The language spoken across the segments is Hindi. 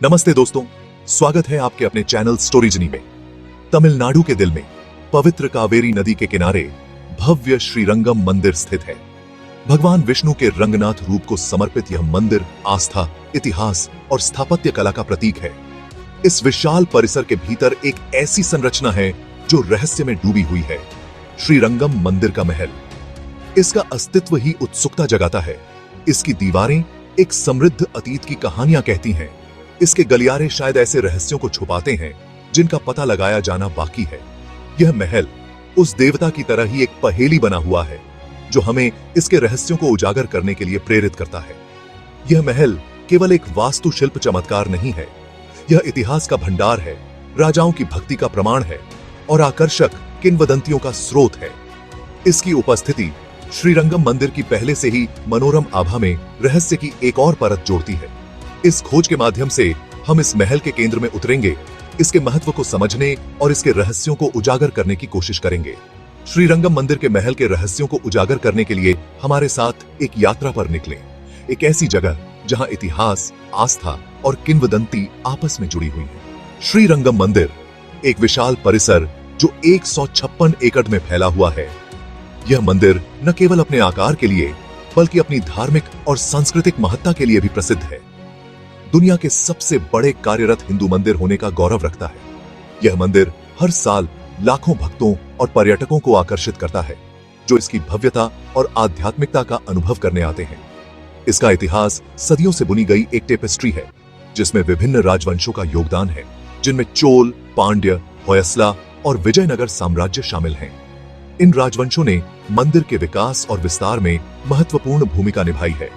नमस्ते दोस्तों, स्वागत है आपके अपने चैनल स्टोरीजनी में। तमिलनाडु के दिल में पवित्र कावेरी नदी के किनारे भव्य श्रीरंगम मंदिर स्थित है। भगवान विष्णु के रंगनाथ रूप को समर्पित यह मंदिर आस्था, इतिहास और स्थापत्य कला का प्रतीक है। इस विशाल परिसर के भीतर एक ऐसी संरचना है जो रहस्य में डूबी हुई है, श्रीरंगम मंदिर का महल। इसका अस्तित्व ही उत्सुकता जगाता है। इसकी दीवारें एक समृद्ध अतीत की कहानियां कहती हैं। इसके गलियारे शायद ऐसे रहस्यों को छुपाते हैं जिनका पता लगाया जाना बाकी है। यह महल उस देवता की तरह ही एक पहेली बना हुआ है जो हमें इसके रहस्यों को उजागर करने के लिए प्रेरित करता है। यह महल केवल एक वास्तुशिल्प चमत्कार नहीं है, यह इतिहास का भंडार है, राजाओं की भक्ति का प्रमाण है और आकर्षक किंवदंतियों का स्रोत है। इसकी उपस्थिति श्रीरंगम मंदिर की पहले से ही मनोरम आभा में रहस्य की एक और परत जोड़ती है। इस खोज के माध्यम से हम इस महल के केंद्र में उतरेंगे, इसके महत्व को समझने और इसके रहस्यों को उजागर करने की कोशिश करेंगे। श्रीरंगम मंदिर के महल के रहस्यों को उजागर करने के लिए हमारे साथ एक यात्रा पर निकलें। एक ऐसी जगह जहां इतिहास, आस्था और किंवदंती आपस में जुड़ी हुई है। श्रीरंगम मंदिर एक विशाल परिसर जो 156 एकड़ में फैला हुआ है। यह मंदिर न केवल अपने आकार के लिए बल्कि अपनी धार्मिक और सांस्कृतिक महत्ता के लिए भी प्रसिद्ध है। दुनिया के सबसे बड़े कार्यरत हिंदू मंदिर होने का गौरव रखता है। यह मंदिर हर साल लाखों भक्तों और पर्यटकों को आकर्षित करता है जो इसकी भव्यता और आध्यात्मिकता का अनुभव करने आते हैं। इसका इतिहास सदियों से बुनी गई एक टेपेस्ट्री है जिसमें विभिन्न राजवंशों का योगदान है, जिनमें चोल, पांड्य, होयसला और विजयनगर साम्राज्य शामिल हैं। इन राजवंशों ने मंदिर के विकास और विस्तार में महत्वपूर्ण भूमिका निभाई है,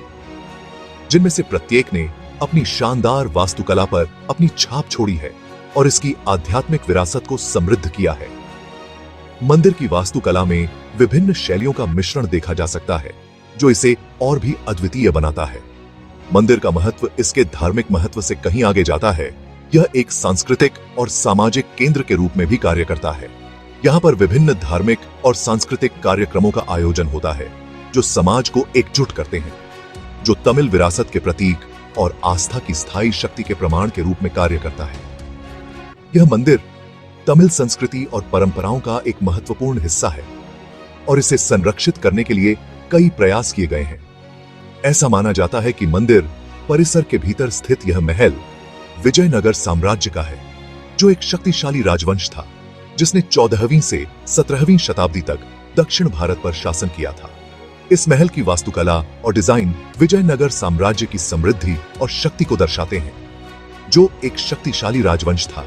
जिनमें से प्रत्येक ने अपनी शानदार वास्तुकला पर अपनी छाप छोड़ी है और इसकी आध्यात्मिक विरासत को समृद्ध किया है। मंदिर की वास्तुकला में विभिन्न शैलियों का मिश्रण देखा जा सकता है जो इसे और भी अद्वितीय बनाता है। मंदिर का महत्व इसके धार्मिक महत्व से कहीं आगे जाता है। यह एक सांस्कृतिक और सामाजिक केंद्र के रूप में भी कार्य करता है। यहाँ पर विभिन्न धार्मिक और सांस्कृतिक कार्यक्रमों का आयोजन होता है जो समाज को एकजुट करते हैं, जो तमिल विरासत के प्रतीक और आस्था की स्थायी शक्ति के प्रमाण के रूप में कार्य करता है। यह मंदिर तमिल संस्कृति और परंपराओं का एक महत्वपूर्ण हिस्सा है और इसे संरक्षित करने के लिए कई प्रयास किए गए हैं। ऐसा माना जाता है कि मंदिर परिसर के भीतर स्थित यह महल विजयनगर साम्राज्य का है, जो एक शक्तिशाली राजवंश था जिसने 14वीं से 17वीं शताब्दी तक दक्षिण भारत पर शासन किया था। इस महल की वास्तुकला और डिजाइन विजयनगर साम्राज्य की समृद्धि और शक्ति को दर्शाते हैं, जो एक शक्तिशाली राजवंश था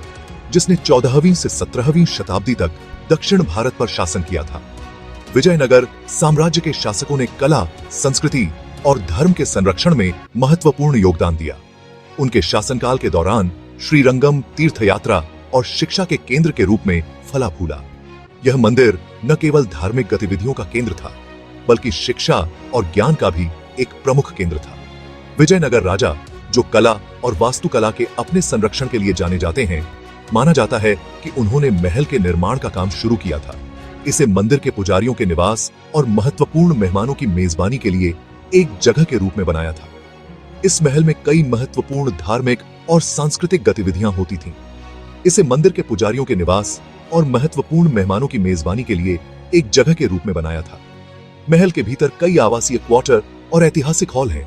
जिसने 14वीं से 17वीं शताब्दी तक दक्षिण भारत पर शासन किया था। विजयनगर साम्राज्य के शासकों ने कला, संस्कृति और धर्म के संरक्षण में महत्वपूर्ण योगदान दिया। उनके शासनकाल के दौरान श्रीरंगम तीर्थ यात्रा और शिक्षा के केंद्र के रूप में फला फूला। यह मंदिर न केवल धार्मिक गतिविधियों का केंद्र था बल्कि शिक्षा और ज्ञान का भी एक प्रमुख केंद्र था। विजयनगर राजा, जो कला और वास्तुकला के अपने संरक्षण के लिए जाने जाते हैं, माना जाता है कि उन्होंने महल के निर्माण का काम शुरू किया था। इसे मंदिर के पुजारियों के निवास और महत्वपूर्ण मेहमानों की मेजबानी के लिए एक जगह के रूप में बनाया था। इस महल में कई महत्वपूर्ण धार्मिक और सांस्कृतिक गतिविधियां होती थीं। इसे मंदिर के पुजारियों के निवास और महत्वपूर्ण मेहमानों की मेजबानी के लिए एक जगह के रूप में बनाया था। महल के भीतर कई आवासीय क्वार्टर और ऐतिहासिक हॉल हैं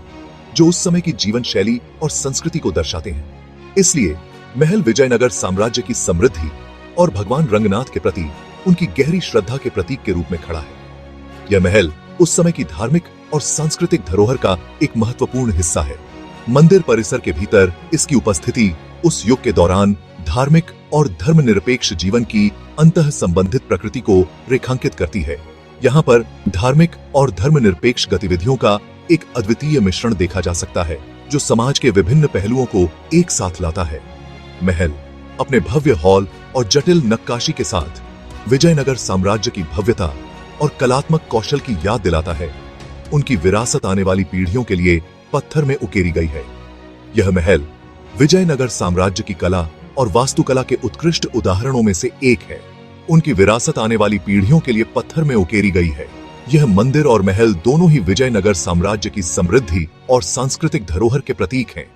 जो उस समय की जीवन शैली और संस्कृति को दर्शाते हैं। इसलिए महल विजयनगर साम्राज्य की समृद्धि और भगवान रंगनाथ के प्रति उनकी गहरी श्रद्धा के प्रतीक के रूप में खड़ा है। यह महल उस समय की धार्मिक और सांस्कृतिक धरोहर का एक महत्वपूर्ण हिस्सा है। मंदिर परिसर के भीतर इसकी उपस्थिति उस युग के दौरान धार्मिक और धर्मनिरपेक्ष जीवन की अंतः संबंधित प्रकृति को रेखांकित करती है। यहाँ पर धार्मिक और धर्मनिरपेक्ष गतिविधियों का एक अद्वितीय मिश्रण देखा जा सकता है जो समाज के विभिन्न पहलुओं को एक साथ लाता है। महल अपने भव्य हॉल और जटिल नक्काशी के साथ विजयनगर साम्राज्य की भव्यता और कलात्मक कौशल की याद दिलाता है। उनकी विरासत आने वाली पीढ़ियों के लिए पत्थर में उकेरी गई है। यह महल विजयनगर साम्राज्य की कला और वास्तुकला के उत्कृष्ट उदाहरणों में से एक है। उनकी विरासत आने वाली पीढ़ियों के लिए पत्थर में उकेरी गई है। यह मंदिर और महल दोनों ही विजयनगर साम्राज्य की समृद्धि और सांस्कृतिक धरोहर के प्रतीक हैं।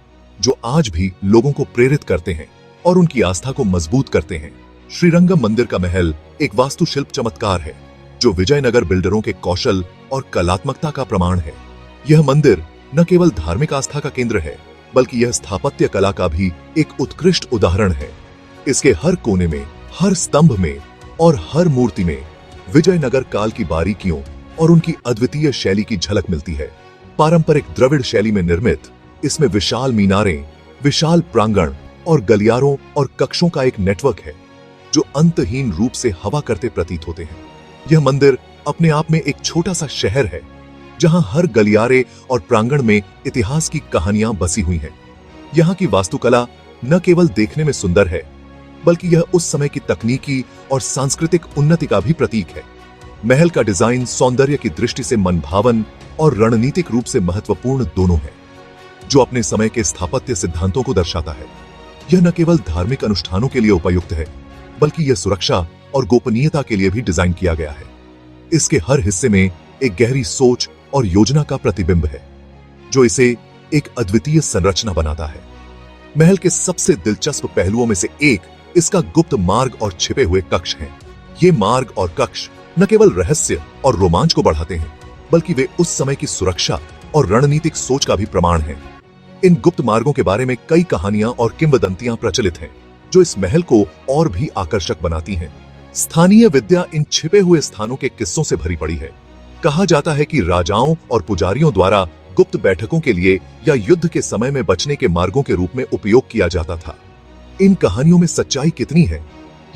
जो आज भी लोगों को प्रेरित करते हैं और उनकी आस्था को मजबूत करते हैं। श्रीरंगम मंदिर का महल एक वास्तुशिल्प चमत्कार है जो विजयनगर बिल्डरों के कौशल और कलात्मकता का प्रमाण है। यह मंदिर न केवल धार्मिक आस्था का केंद्र है, बल्कि यह स्थापत्य कला का भी एक उत्कृष्ट उदाहरण है। इसके हर कोने में, हर स्तंभ में और हर मूर्ति में विजयनगर काल की बारीकियों और उनकी अद्वितीय शैली की झलक मिलती है। पारंपरिक द्रविड़ शैली में निर्मित इसमें विशाल मीनारें, विशाल प्रांगण और गलियारों और कक्षों का एक नेटवर्क है जो अंतहीन रूप से हवा करते प्रतीत होते हैं। यह मंदिर अपने आप में एक छोटा सा शहर है जहां हर गलियारे और प्रांगण में इतिहास की कहानियां बसी हुई हैं। यहाँ की वास्तुकला न केवल देखने में सुंदर है, बल्कि यह उस समय की तकनीकी और सांस्कृतिक उन्नति का भी प्रतीक है। महल का डिजाइन सौंदर्य की दृष्टि से मनभावन और रणनीतिक रूप से महत्वपूर्ण दोनों है, जो अपने समय के स्थापत्य सिद्धांतों को दर्शाता है। यह न केवल धार्मिक अनुष्ठानों के लिए उपयुक्त है, बल्कि यह सुरक्षा और गोपनीयता के लिए भी डिजाइन किया गया है। इसके हर हिस्से में एक गहरी सोच और योजना का प्रतिबिंब है, जो इसे एक अद्वितीय संरचना बनाता है। महल के सबसे दिलचस्प पहलुओं में से एक इसका गुप्त मार्ग और छिपे हुए कक्ष हैं। ये मार्ग और कक्ष न केवल रहस्य और रोमांच को बढ़ाते हैं, बल्कि वे उस समय की सुरक्षा और रणनीतिक सोच का भी प्रमाण हैं। इन गुप्त मार्गों के बारे में कई कहानियां और किंवदंतियां प्रचलित हैं, जो इस महल को और भी आकर्षक बनाती हैं। स्थानीय विद्या इन छिपे हुए स्थानों के किस्सों से भरी पड़ी है। कहा जाता है कि राजाओं और पुजारियों द्वारा गुप्त बैठकों के लिए या युद्ध के समय में बचने के मार्गों के रूप में उपयोग किया जाता था। इन कहानियों में सच्चाई कितनी है,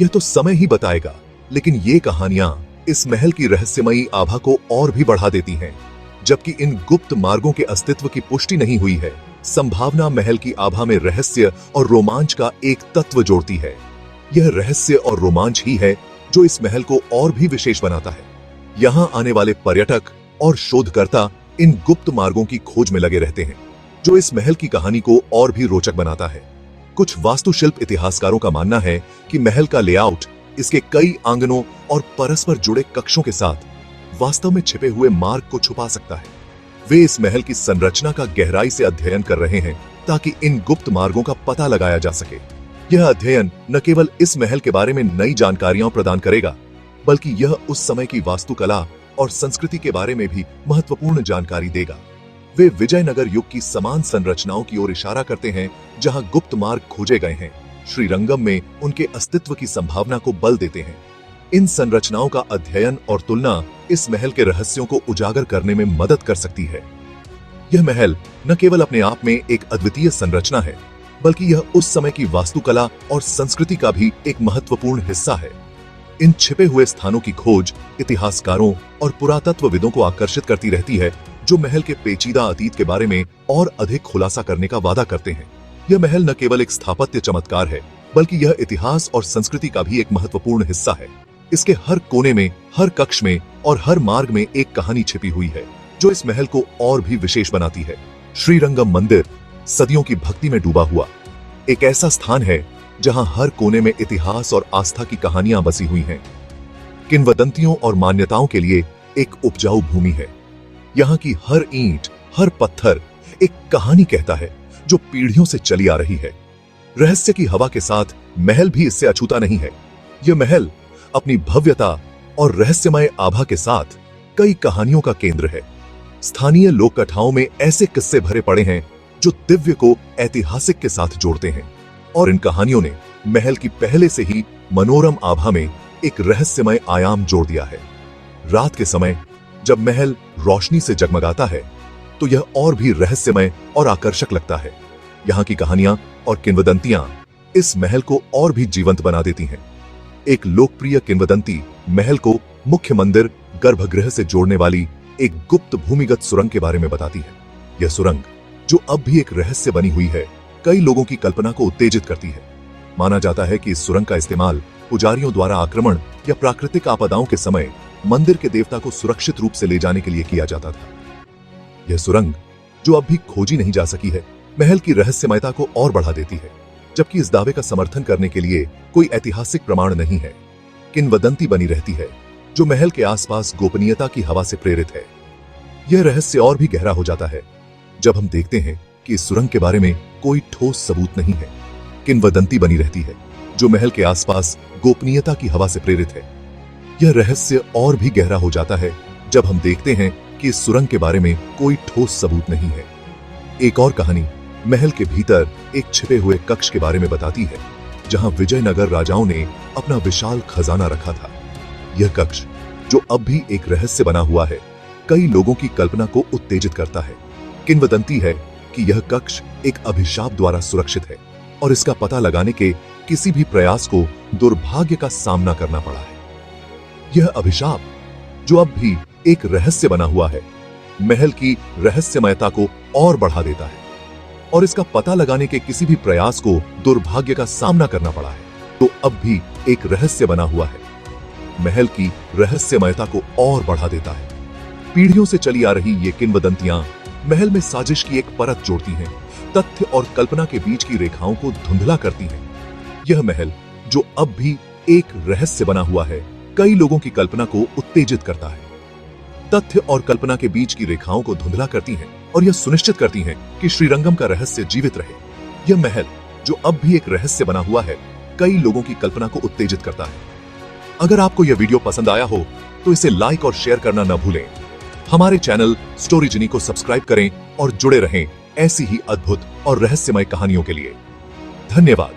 यह तो समय ही बताएगा, लेकिन ये कहानियां इस महल की रहस्यमयी आभा को और भी बढ़ा देती हैं। जबकि इन गुप्त मार्गों के अस्तित्व की पुष्टि नहीं हुई है, संभावना महल की आभा में रहस्य और रोमांच का एक तत्व जोड़ती है। यह रहस्य और रोमांच ही है जो इस महल को और भी विशेष बनाता है। यहाँ आने वाले पर्यटक और शोधकर्ता इन गुप्त मार्गों की खोज में लगे रहते हैं, जो इस महल की कहानी को और भी रोचक बनाता है। कुछ वास्तुशिल्प इतिहासकारों का मानना है कि महल का लेआउट इसके कई आंगनों और परस्पर जुड़े कक्षों के साथ वास्तव में छिपे हुए मार्ग को छुपा सकता है। वे इस महल की संरचना का गहराई से अध्ययन कर रहे हैं ताकि इन गुप्त मार्गों का पता लगाया जा सके। यह अध्ययन न केवल इस महल के बारे में नई जानकारियां प्रदान करेगा, बल्कि यह उस समय की वास्तुकला और संस्कृति के बारे में भी महत्वपूर्ण जानकारी देगा। वे विजयनगर युग की समान संरचनाओं की ओर इशारा करते हैं जहां गुप्त मार्ग खोजे गए हैं। श्रीरंगम में उनके अस्तित्व की संभावना को बल देते हैं। इन संरचनाओं का अध्ययन और तुलना इस महल के रहस्यों को उजागर करने में मदद कर सकती है। यह महल न केवल अपने आप में एक अद्वितीय संरचना है, बल्कि यह उस समय की वास्तुकला और संस्कृति का भी एक महत्वपूर्ण हिस्सा है। इन छिपे हुए स्थानों की खोज इतिहासकारों और पुरातत्वविदों को आकर्षित करती रहती है, जो महल के पेचीदा अतीत के बारे में और अधिक खुलासा करने का वादा करते हैं। यह महल न केवल एक स्थापत्य चमत्कार है, बल्कि यह इतिहास और संस्कृति का भी एक महत्वपूर्ण हिस्सा है। इसके हर कोने में, हर कक्ष में और हर मार्ग में एक कहानी छिपी हुई है, जो इस महल को और भी विशेष बनाती है। श्रीरंगम मंदिर सदियों की भक्ति में डूबा हुआ एक ऐसा स्थान है जहां हर कोने में इतिहास और आस्था की कहानियां बसी हुई हैं। किंवदंतियों और मान्यताओं के लिए एक उपजाऊ भूमि है। यहाँ की हर ईंट, हर पत्थर एक कहानी कहता है जो पीढ़ियों से चली आ रही है। रहस्य की हवा के साथ महल भी इससे अछूता नहीं है। यह महल अपनी भव्यता और रहस्यमय आभा के साथ कई कहानियों का केंद्र है। स्थानीय लोक कथाओं में ऐसे किस्से भरे पड़े हैं जो दिव्य को ऐतिहासिक के साथ जोड़ते हैं, और इन कहानियों ने महल की पहले से ही मनोरम आभा में एक रहस्यमय आयाम जोड़ दिया है। रात के समय जब महल रोशनी से जगमगाता है, तो यह और भी रहस्यमय और आकर्षक लगता है। यहाँ की कहानियां और किंवदंतियां इस महल को और भी जीवंत बना देती हैं। एक लोकप्रिय किंवदंती महल को मुख्य मंदिर गर्भगृह से जोड़ने वाली एक गुप्त भूमिगत सुरंग के बारे में बताती है। यह सुरंग, जो अब भी एक रहस्य बनी हुई है, कई लोगों की कल्पना को उत्तेजित करती है। माना जाता है कि इस सुरंग का इस्तेमाल पुजारियों द्वारा आक्रमण या प्राकृतिक आपदाओं के समय मंदिर के देवता को सुरक्षित रूप से ले जाने के लिए किया जाता था। यह सुरंग, जो अब भी खोजी नहीं जा सकी है, महल की रहस्यमयता को और बढ़ा देती है, जबकि इस दावे का समर्थन करने के लिए कोई ऐतिहासिक प्रमाण नहीं है। किंवदंती बनी रहती है जो महल के आसपास गोपनीयता की हवा से प्रेरित है। यह रहस्य और भी गहरा हो जाता है जब हम देखते हैं कि इस सुरंग के बारे में कोई ठोस सबूत नहीं है। किंवदंती बनी रहती है जो महल के आसपास गोपनीयता की हवा से प्रेरित है। यह रहस्य और भी गहरा हो जाता है जब हम देखते हैं कि इस सुरंग के बारे में कोई ठोस सबूत नहीं है। एक और कहानी महल के भीतर एक छिपे हुए कक्ष के बारे में बताती है जहां विजयनगर राजाओं ने अपना विशाल खजाना रखा था। यह कक्ष जो अब भी एक रहस्य बना हुआ है, कई लोगों की कल्पना को उत्तेजित करता है। किंवदंती है कि यह कक्ष एक अभिशाप द्वारा सुरक्षित है और इसका पता लगाने के किसी भी प्रयास को दुर्भाग्य का सामना करना पड़ा है। यह अभिशाप जो अब भी एक रहस्य बना हुआ है, महल की रहस्यमयता को और बढ़ा देता है और इसका पता लगाने के किसी भी प्रयास को दुर्भाग्य का सामना करना पड़ा है तो अब भी एक रहस्य बना हुआ है, महल की रहस्यमयता को और बढ़ा देता है। पीढ़ियों से चली आ रही ये किंवदंतियां महल में साजिश की एक परत जोड़ती हैं, तथ्य और कल्पना के बीच की रेखाओं को धुंधला करती हैं। यह महल जो अब भी एक रहस्य बना हुआ है, कई लोगों की कल्पना को उत्तेजित करता है। तथ्य और कल्पना के बीच की रेखाओं को धुंधला करती हैं और यह सुनिश्चित करती हैं कि श्रीरंगम का रहस्य जीवित रहे। यह महल जो अब भी एक रहस्य बना हुआ है, कई लोगों की कल्पना को उत्तेजित करता है। अगर आपको यह वीडियो पसंद आया हो तो इसे लाइक और शेयर करना न भूलें। हमारे चैनल स्टोरीजिनी को सब्सक्राइब करें और जुड़े रहें ऐसी ही अद्भुत और रहस्यमय कहानियों के लिए। धन्यवाद।